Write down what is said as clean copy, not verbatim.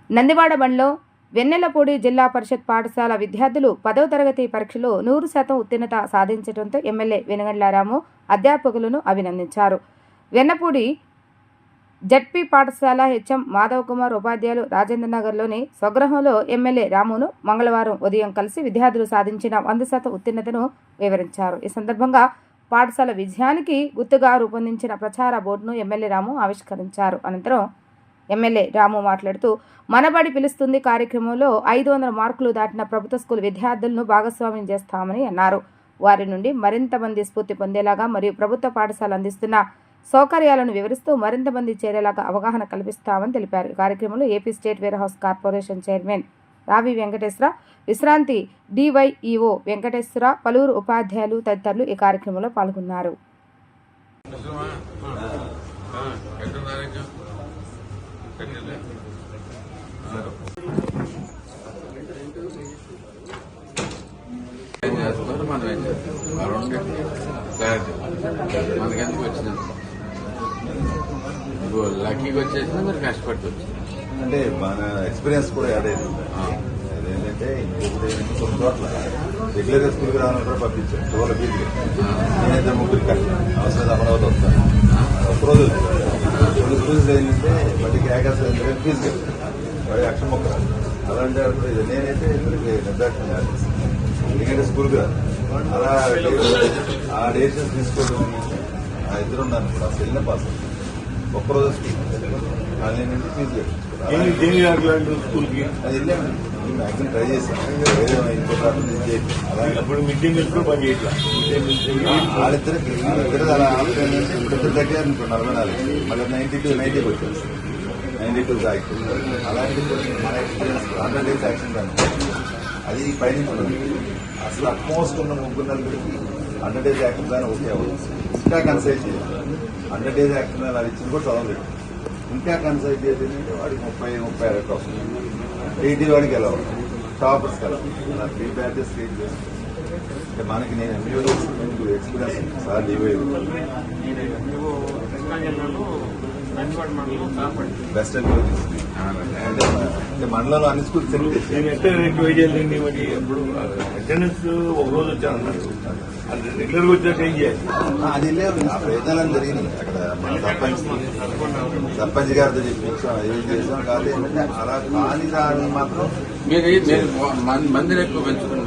నందివాడ బండ్లో వెన్నెలపూడి జిల్లా పరిషత్ పాఠశాల విద్యార్థులు 10వ తరగతి పరీక్షలో 100% ఉత్తీర్ణత సాధించడంతో ఎమ్మెల్యే వెనుగండ్ల రాము అధ్యాపకులను అభినందించారు. వెన్నపూడి జడ్పీ పాఠశాల హెచ్ఎం మాధవ్ కుమార్ ఉపాధ్యాయులు రాజేంద్రనగర్లోని స్వగృహంలో ఎమ్మెల్యే రామును మంగళవారం ఉదయం కలిసి విద్యార్థులు సాధించిన 100% ఉత్తీర్ణతను వివరించారు. ఈ సందర్భంగా పాఠశాల విజయానికి గుర్తుగా రూపొందించిన ప్రచార బోర్డును ఎమ్మెల్యే రాము ఆవిష్కరించారు. అనంతరం ఎమ్మెల్యే రాము మాట్లాడుతూ మనబడి పిలుస్తుంది కార్యక్రమంలో 500 మార్కులు దాటిన ప్రభుత్వ స్కూల్ విద్యార్థులను భాగస్వామ్యం చేస్తామని అన్నారు. వారి నుండి మరింత మంది స్ఫూర్తి పొందేలాగా మరియు ప్రభుత్వ పాఠశాల అందిస్తున్న సౌకర్యాలను వివరిస్తూ మరింత మంది చేరేలాగా అవగాహన కల్పిస్తామని తెలిపారు. ఈ కార్యక్రమంలో AP state where house corporation chairman రావి వెంకటేశ్వర, విశ్రాంతి డివైఈఓ వెంకటేశ్వర, పలువురు ఉపాధ్యాయులు తదితరులు ఈ కార్యక్రమంలో పాల్గొన్నారు. మనం ఏం చేస్తాం మనకెందుకు వచ్చింది లక్కీకి వచ్చేసింది, మరి కష్టపడి వచ్చింది అంటే మన ఎక్స్పీరియన్స్ కూడా అదేది. అదేంటంటే ఇంకొకటి కొన్ని చోట్ల రెగ్యులర్గా స్కూల్కి రావాలని కూడా పంపించాను. 12 ఫీజులు నేనైతే 3 కట్టాను. అవసరం అమరావతి వస్తాను ఒక్కరోజు 2 ఫీజులు ఏంటంటే మళ్ళీ క్యాకర్స్ ఏంటంటే ఫీజు కట్టాను. మరి అక్షరం మొక్క అలాంటి నేనైతే నిర్దాక్షణ చేస్తాను. ఎందుకంటే స్కూల్కి రాదు. అలా ఆ డెసిషన్స్ తీసుకోవడం ఆ ఇద్దరున్నాను కూడా వెళ్ళిన పాస్ ఒక్కరోజు స్కూల్ కానీ ఏంటంటే ఫీజు కట్టించుకోవాలి. స్కూల్కి అది వెళ్ళామండి. మ్యాక్సిమం ట్రై చేశాను. వేరే ఇంకొక అలాగే అప్పుడు మిడ్ డే మీల్స్ కూడా పని చేయట్లా. వాళ్ళిద్దరికి అలా ఆలోచన ఇప్పుడు దగ్గర అనుకో 44 మళ్ళీ 92 వచ్చారు. 92 యాక్టివ్ అలాంటి మన ఎక్స్పీరియన్స్ 100 days యాక్షన్ కానీ అది పైన అసలు అట్మోస్ట్ ఉన్న 3-4 100 days యాక్షన్ కానీ ఓకే అవ్వదు. ఇంకా కన్సైడ్ చేయాలి. 100 days యాక్షన్ అలా ఇచ్చింది కూడా చదవలేదు. ఇంకా కన్సైడ్ చేస్తే వాడికి 30-36 వస్తుంది. 80 వాడికి ఎలా ఉంటుంది, టాపర్స్ కదా అలా 3 బ్యాచెస్ స్టేట్ చేస్తుంది. అంటే మనకి నేను MBO experience sir best MBO తీసుకుంది. అంటే మండలంలో అన్ని స్కూల్ సెలెక్ట్ చేసి నేను ఎట్లా రిక్వైజ్ చేయాలండి. మరి ఎప్పుడు అటెండెన్స్ ఒక రోజు వచ్చానన్నారు. అది రెగ్యులర్గా వచ్చాక ఏం చేయాలి? అది లేదు. ఆ ప్రయత్నాలు జరిగినాయి అక్కడ. మన సర్పంచ్ గారితో చెప్పి ఏం చేసాం కాదు. ఏంటంటే అలా కాని దాన్ని మాత్రం మీరు మందిని ఎక్కువ పెంచుకుని